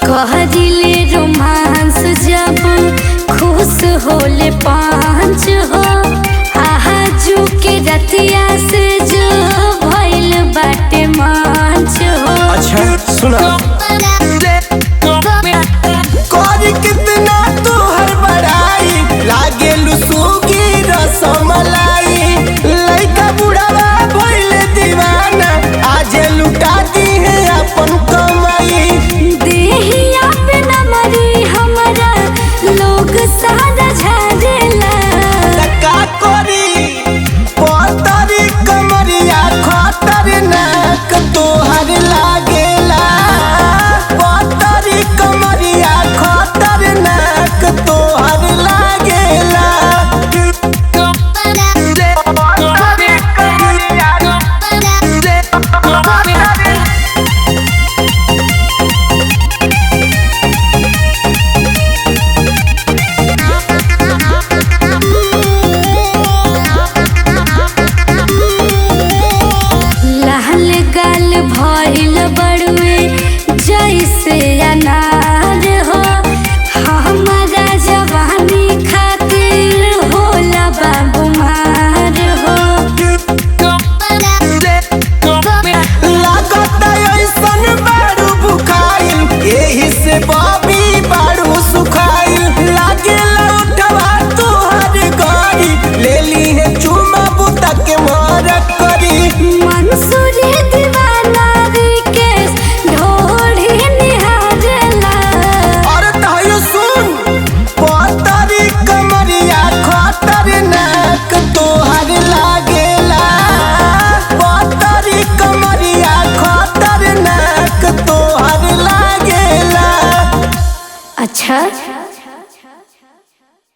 कहदिले romance जब खुश होले पाँच हो आजू के रतिया से जो भइल बाटे मांच हो। अच्छा सुना कितना तोहर बड़ाई लागे लुसुगी रसमलाई लइका बुढ़ावा भइले दीवाना आज लुटा दी है अपन कमाई देहिया पे नमरी हमरा लोग सादा झाड़ेला का करी पतरी कमरिया खतरनाक तोहर लागेला पतरी कमरिया खतरनाक तोहर लागेला। लाल गाल भइल बड़ुए जैसे अनार हो हमारा जवानी खातिर होला बाबू मार हो। लागत ऐसन बारू बुखाइल एही से बॉबी बारू सुखाइल लागेला उठवा तोहर गाड़ी ले ली है चुमा बुता के मार करी मंसूरी दीवाना रिकेश ढोढ़ी निहारला और तहयो सुन पतरी कमरिया खतरनाक तोहर लागेला पतरी कमरिया खतरनाक तोहर लागेला। अच्छा।